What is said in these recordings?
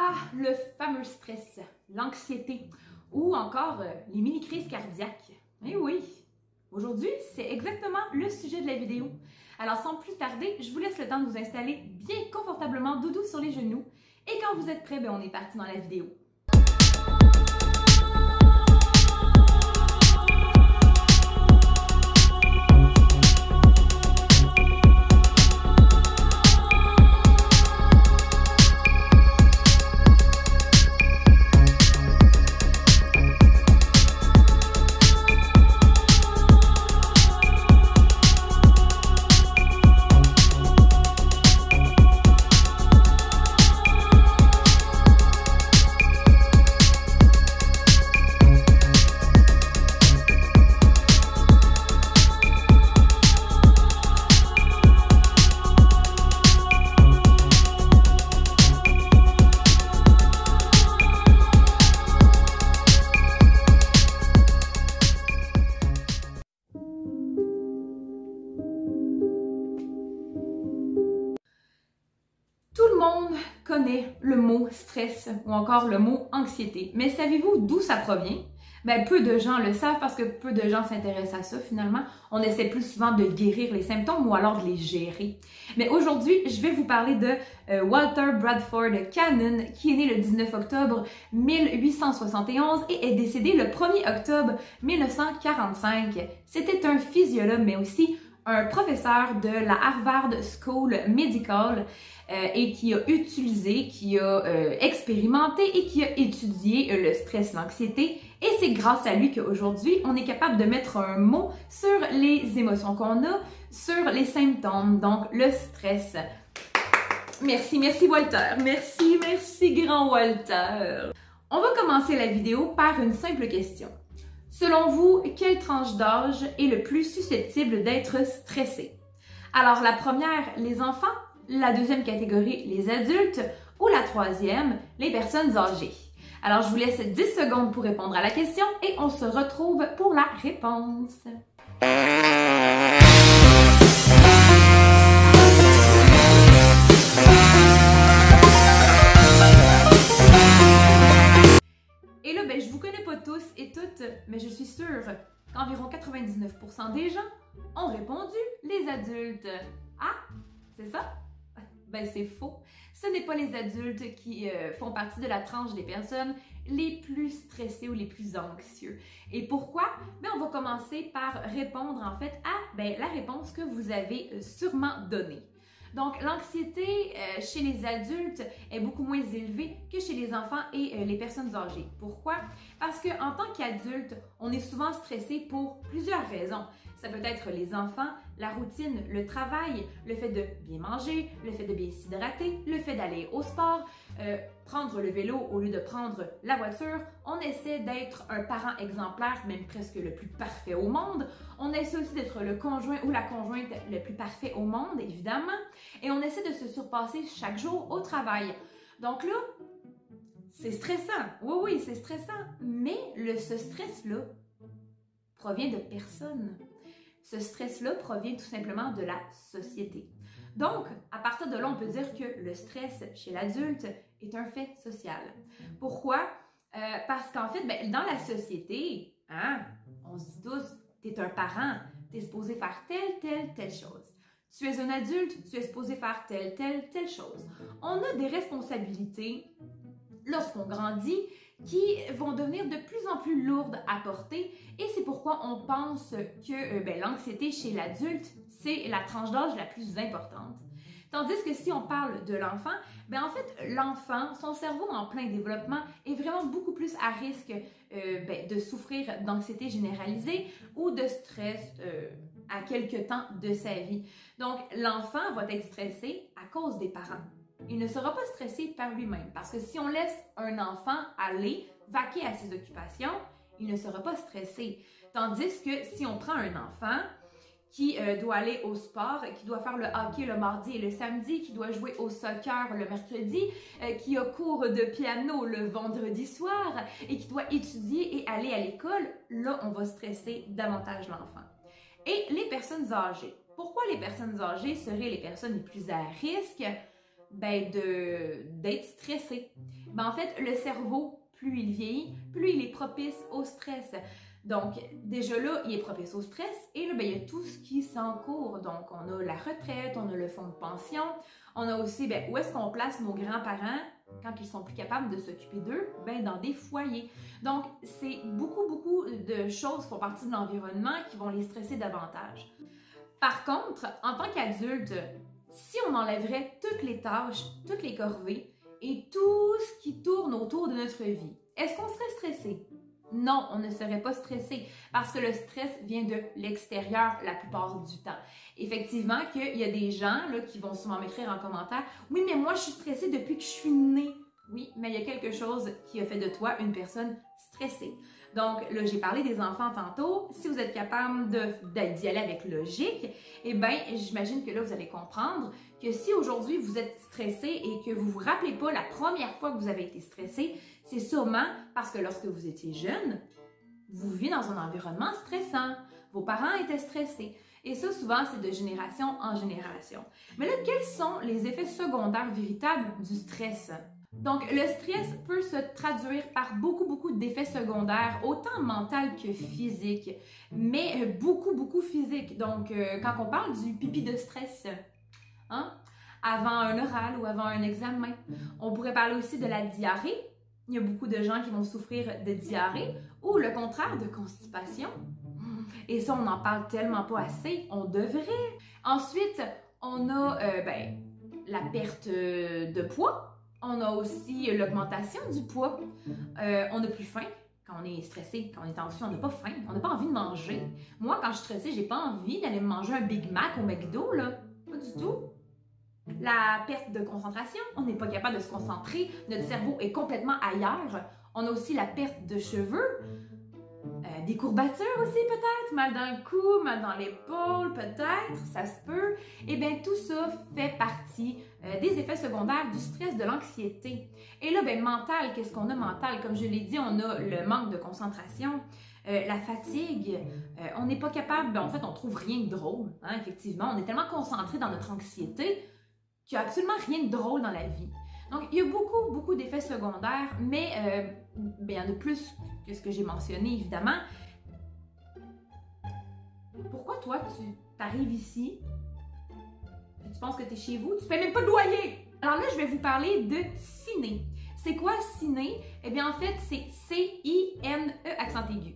Ah, le fameux stress, l'anxiété ou encore les mini-crises cardiaques. Eh oui, aujourd'hui, c'est exactement le sujet de la vidéo. Alors sans plus tarder, je vous laisse le temps de vous installer bien confortablement doudou sur les genoux. Et quand vous êtes prêts, on est parti dans la vidéo. Tout le monde connaît le mot stress ou encore le mot anxiété, mais savez-vous d'où ça provient? Ben, peu de gens le savent parce que peu de gens s'intéressent à ça finalement. On essaie plus souvent de guérir les symptômes ou alors de les gérer. Mais aujourd'hui, je vais vous parler de Walter Bradford Cannon qui est né le 19 octobre 1871 et est décédé le 1er octobre 1945. C'était un physiologue mais aussi un professeur de la Harvard School Medical et qui a utilisé, qui a expérimenté et qui a étudié le stress, l'anxiété. Et c'est grâce à lui qu'aujourd'hui, on est capable de mettre un mot sur les émotions qu'on a, sur les symptômes, donc le stress. Merci, merci Walter. Merci, merci grand Walter. On va commencer la vidéo par une simple question. Selon vous, quelle tranche d'âge est le plus susceptible d'être stressée? Alors la première, les enfants, la deuxième catégorie, les adultes, ou la troisième, les personnes âgées. Alors je vous laisse 10 secondes pour répondre à la question et on se retrouve pour la réponse. Et là, ben, je vous connais pas tous et toutes, mais je suis sûre qu'environ 99% des gens ont répondu les adultes. Ah, c'est ça? Ben, c'est faux. Ce n'est pas les adultes qui font partie de la tranche des personnes les plus stressées ou les plus anxieux. Et pourquoi? Ben, on va commencer par répondre en fait à la réponse que vous avez sûrement donnée. Donc, l'anxiété chez les adultes est beaucoup moins élevée que chez les enfants et les personnes âgées. Pourquoi? Parce qu'en tant qu'adulte, on est souvent stressé pour plusieurs raisons. Ça peut être les enfants, la routine, le travail, le fait de bien manger, le fait de bien s'hydrater, le fait d'aller au sport, prendre le vélo au lieu de prendre la voiture. On essaie d'être un parent exemplaire, même presque le plus parfait au monde. On essaie aussi d'être le conjoint ou la conjointe le plus parfait au monde, évidemment. Et on essaie de se surpasser chaque jour au travail. Donc là, c'est stressant. Oui, c'est stressant. Mais ce stress-là provient de personne. Ce stress-là provient tout simplement de la société. Donc, à partir de là, on peut dire que le stress chez l'adulte est un fait social. Pourquoi? Parce qu'en fait, dans la société, on se dit tous, tu es un parent, tu es supposé faire telle chose. Tu es un adulte, tu es supposé faire telle chose. On a des responsabilités lorsqu'on grandit qui vont devenir de plus en plus lourdes à porter et c'est pourquoi on pense que l'anxiété chez l'adulte, c'est la tranche d'âge la plus importante. Tandis que si on parle de l'enfant, en fait, l'enfant, son cerveau en plein développement est vraiment beaucoup plus à risque de souffrir d'anxiété généralisée ou de stress à quelque temps de sa vie. Donc, l'enfant va être stressé à cause des parents. Il ne sera pas stressé par lui-même parce que si on laisse un enfant aller vaquer à ses occupations, il ne sera pas stressé. Tandis que si on prend un enfant qui doit aller au sport, qui doit faire le hockey le mardi et le samedi, qui doit jouer au soccer le mercredi, qui a cours de piano le vendredi soir et qui doit étudier et aller à l'école, là, on va stresser davantage l'enfant. Et les personnes âgées. Pourquoi les personnes âgées seraient les personnes les plus à risque d'être stressées? Ben, en fait, le cerveau, plus il vieillit, plus il est propice au stress. Donc, déjà là, il est propice au stress et là, ben, il y a tout ce qui s'encourt. Donc, on a la retraite, on a le fonds de pension, on a aussi, ben, où est-ce qu'on place nos grands-parents quand ils sont plus capables de s'occuper d'eux? Ben, dans des foyers. Donc, c'est beaucoup de choses qui font partie de l'environnement qui vont les stresser davantage. Par contre, en tant qu'adulte, si on enlèverait toutes les tâches, toutes les corvées et tout ce qui tourne autour de notre vie, est-ce qu'on serait stressé? Non, on ne serait pas stressé parce que le stress vient de l'extérieur la plupart du temps. Effectivement, qu'il y a des gens là, qui vont souvent m'écrire en commentaire « Oui, mais moi, je suis stressée depuis que je suis née. » Oui, mais il y a quelque chose qui a fait de toi une personne stressée. Donc, là, j'ai parlé des enfants tantôt. Si vous êtes capable d'y aller avec logique, eh bien, j'imagine que là, vous allez comprendre que si aujourd'hui, vous êtes stressé et que vous ne vous rappelez pas la première fois que vous avez été stressé, c'est sûrement parce que lorsque vous étiez jeune, vous viviez dans un environnement stressant. Vos parents étaient stressés. Et ça, souvent, c'est de génération en génération. Mais là, quels sont les effets secondaires véritables du stress? Donc, le stress peut se traduire par beaucoup d'effets secondaires, autant mental que physique, mais beaucoup physique. Donc, quand on parle du pipi de stress, hein, avant un oral ou avant un examen, on pourrait parler aussi de la diarrhée. Il y a beaucoup de gens qui vont souffrir de diarrhée ou le contraire de constipation. Et ça, on n'en parle tellement pas assez, on devrait. Ensuite, on a la perte de poids. On a aussi l'augmentation du poids. On n'a plus faim. Quand on est stressé, quand on est anxieux, on n'a pas faim. On n'a pas envie de manger. Moi, quand je suis stressée, j'ai pas envie d'aller me manger un Big Mac au McDo, là. Pas du tout. La perte de concentration, on n'est pas capable de se concentrer. Notre cerveau est complètement ailleurs. On a aussi la perte de cheveux. Des courbatures aussi peut-être, mal dans le cou, mal dans l'épaule peut-être, ça se peut. Et bien tout ça fait partie des effets secondaires du stress, de l'anxiété. Et là, ben mental, qu'est-ce qu'on a mental? Comme je l'ai dit, on a le manque de concentration, la fatigue, on n'est pas capable, ben, en fait on trouve rien de drôle, hein, effectivement. On est tellement concentré dans notre anxiété qu'il n'y a absolument rien de drôle dans la vie. Donc, il y a beaucoup d'effets secondaires, mais il y en a plus que ce que j'ai mentionné, évidemment. Pourquoi toi, tu arrives ici et tu penses que tu es chez vous? Tu ne payes même pas de loyer! Alors là, je vais vous parler de ciné. C'est quoi ciné? Eh bien, en fait, c'est C-I-N-E accent aigu.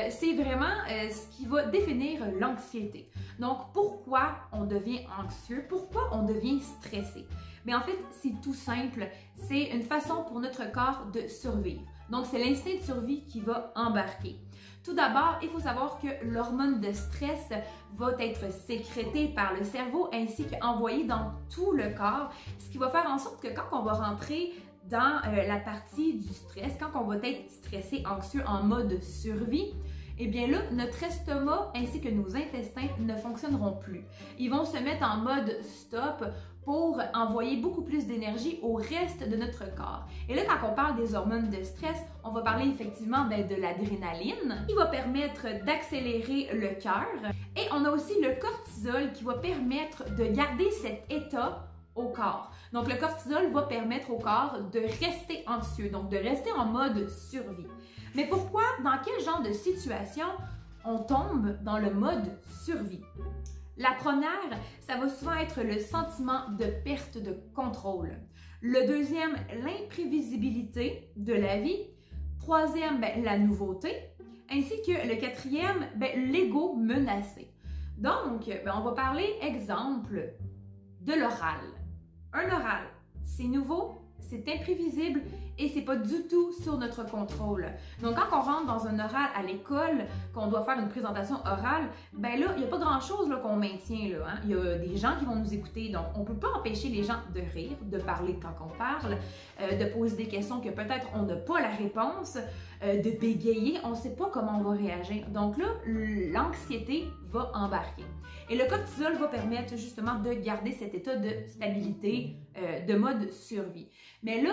C'est vraiment ce qui va définir l'anxiété. Donc, pourquoi on devient anxieux? Pourquoi on devient stressé? Mais en fait, c'est tout simple. C'est une façon pour notre corps de survivre. Donc, c'est l'instinct de survie qui va embarquer. Tout d'abord, il faut savoir que l'hormone de stress va être sécrétée par le cerveau ainsi qu'envoyée dans tout le corps, ce qui va faire en sorte que quand on va rentrer dans la partie du stress, quand on va être stressé, anxieux, en mode survie, eh bien là, notre estomac ainsi que nos intestins ne fonctionneront plus. Ils vont se mettre en mode stop pour envoyer beaucoup plus d'énergie au reste de notre corps. Et là, quand on parle des hormones de stress, on va parler effectivement de l'adrénaline, qui va permettre d'accélérer le cœur. Et on a aussi le cortisol qui va permettre de garder cet état au corps. Donc, le cortisol va permettre au corps de rester anxieux, donc de rester en mode survie. Mais pourquoi, dans quel genre de situation on tombe dans le mode survie? La première, ça va souvent être le sentiment de perte de contrôle. Le deuxième, l'imprévisibilité de la vie. Troisième, la nouveauté. Ainsi que le quatrième, l'ego menacé. Donc, on va parler, exemple, de l'oral. Un oral, c'est nouveau, c'est imprévisible et c'est pas du tout sur notre contrôle. Donc, quand on rentre dans un oral à l'école, qu'on doit faire une présentation orale, ben là, il n'y a pas grand-chose qu'on maintient. Là, hein? Il y a des gens qui vont nous écouter, donc on ne peut pas empêcher les gens de rire, de parler quand on parle, de poser des questions que peut-être on n'a pas la réponse, de bégayer, on ne sait pas comment on va réagir. Donc là, l'anxiété va embarquer. Et le cortisol va permettre justement de garder cet état de stabilité, de mode survie. Mais là,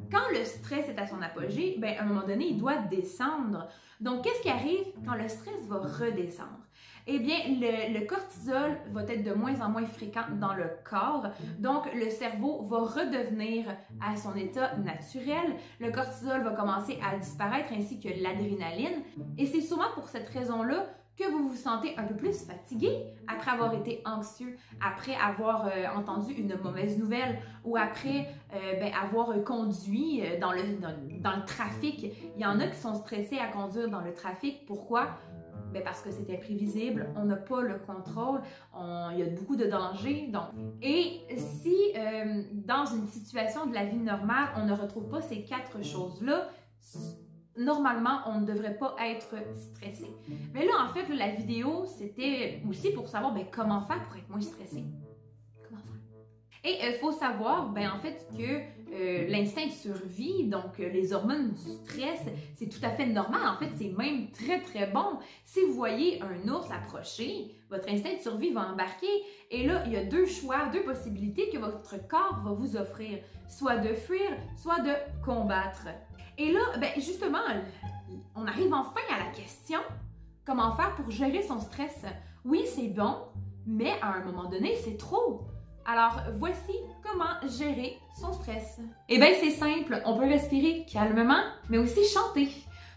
quand le stress est à son apogée, à un moment donné, il doit descendre. Donc, qu'est-ce qui arrive quand le stress va redescendre? eh bien, le cortisol va être de moins en moins fréquent dans le corps. Donc, le cerveau va redevenir à son état naturel. Le cortisol va commencer à disparaître ainsi que l'adrénaline. Et c'est souvent pour cette raison-là que vous vous sentez un peu plus fatigué après avoir été anxieux, après avoir entendu une mauvaise nouvelle ou après avoir conduit dans le trafic. Il y en a qui sont stressés à conduire dans le trafic. Pourquoi? Ben parce que c'est imprévisible, on n'a pas le contrôle, il y a beaucoup de dangers. Donc. Et si dans une situation de la vie normale, on ne retrouve pas ces 4 choses-là, normalement, on ne devrait pas être stressé. Mais là, en fait, la vidéo, c'était aussi pour savoir comment faire pour être moins stressé. Comment faire? Et il faut savoir, en fait, que l'instinct de survie, donc les hormones du stress, c'est tout à fait normal. En fait, c'est même très, très bon. Si vous voyez un ours approcher, votre instinct de survie va embarquer. Et là, il y a 2 choix, 2 possibilités que votre corps va vous offrir. Soit de fuir, soit de combattre. Et là, justement, on arrive enfin à la question, comment faire pour gérer son stress? Oui, c'est bon, mais à un moment donné, c'est trop. Alors, voici comment gérer son stress. Eh bien, c'est simple, on peut respirer calmement, mais aussi chanter.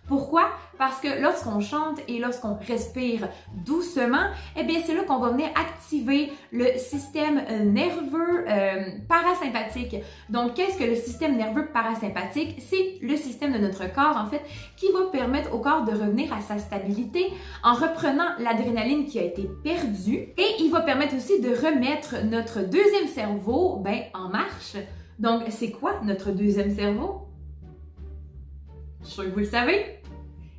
Pourquoi? Parce que lorsqu'on chante et lorsqu'on respire doucement, eh bien, c'est là qu'on va venir activer le système nerveux parasympathique. Donc, qu'est-ce que le système nerveux parasympathique? C'est le système de notre corps, en fait, qui va permettre au corps de revenir à sa stabilité en reprenant l'adrénaline qui a été perdue. Et il va permettre aussi de remettre notre deuxième cerveau, en marche. Donc, c'est quoi notre deuxième cerveau? Je suis sûre que vous le savez.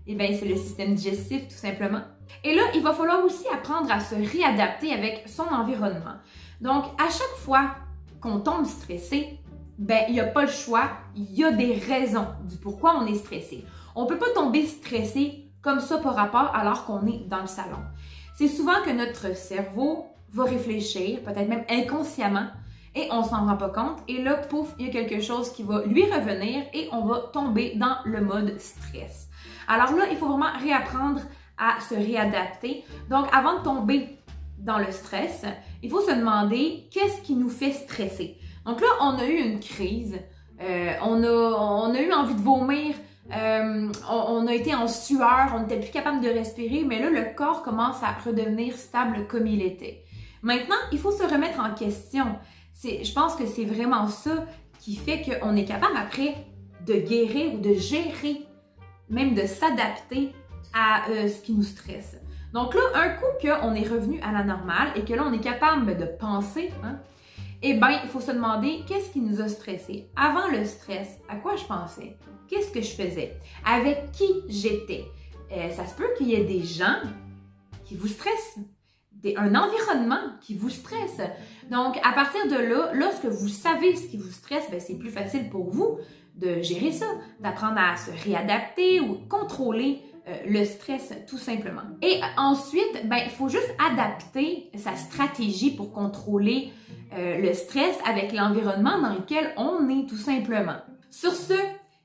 Eh bien, c'est le système digestif, tout simplement. Et là, il va falloir aussi apprendre à se réadapter avec son environnement. Donc, à chaque fois qu'on tombe stressé, il n'y a pas le choix, il y a des raisons du pourquoi on est stressé. On ne peut pas tomber stressé comme ça par rapport alors qu'on est dans le salon. C'est souvent que notre cerveau va réfléchir, peut-être même inconsciemment, et on s'en rend pas compte. Et là, pouf, il y a quelque chose qui va lui revenir et on va tomber dans le mode stress. Alors là, il faut vraiment réapprendre à se réadapter. Donc, avant de tomber dans le stress, il faut se demander qu'est-ce qui nous fait stresser. Donc là, on a eu une crise, on a eu envie de vomir, on a été en sueur, on n'était plus capable de respirer, mais là, le corps commence à redevenir stable comme il était. Maintenant, il faut se remettre en question. Je pense que c'est vraiment ça qui fait qu'on est capable après de guérir ou de gérer, même de s'adapter à ce qui nous stresse. Donc là, un coup qu'on est revenu à la normale et que là, on est capable de penser, eh bien, il faut se demander qu'est-ce qui nous a stressé. Avant le stress, à quoi je pensais? Qu'est-ce que je faisais? Avec qui j'étais? Ça se peut qu'il y ait des gens qui vous stressent. Un environnement qui vous stresse. Donc, à partir de là, lorsque vous savez ce qui vous stresse, c'est plus facile pour vous de gérer ça, d'apprendre à se réadapter ou contrôler le stress tout simplement. Et ensuite, il faut juste adapter sa stratégie pour contrôler le stress avec l'environnement dans lequel on est tout simplement. Sur ce,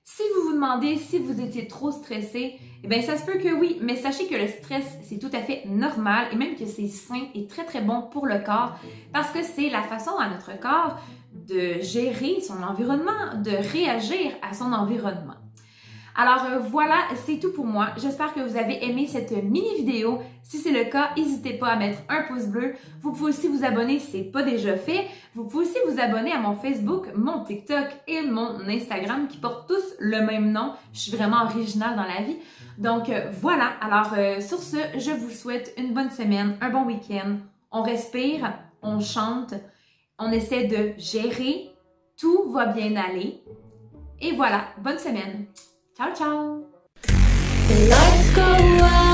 si vous vous demandez si vous étiez trop stressé, eh bien, ça se peut que oui, mais sachez que le stress, c'est tout à fait normal et même que c'est sain et très, très bon pour le corps parce que c'est la façon à notre corps de gérer son environnement, de réagir à son environnement. Alors voilà, c'est tout pour moi. J'espère que vous avez aimé cette mini vidéo. Si c'est le cas, n'hésitez pas à mettre un pouce bleu. Vous pouvez aussi vous abonner si ce n'est pas déjà fait. Vous pouvez aussi vous abonner à mon Facebook, mon TikTok et mon Instagram qui portent tous le même nom. Je suis vraiment originale dans la vie. Donc voilà, alors sur ce, je vous souhaite une bonne semaine, un bon week-end. On respire, on chante, on essaie de gérer, tout va bien aller. Et voilà, bonne semaine. Ciao, ciao! The lights go out.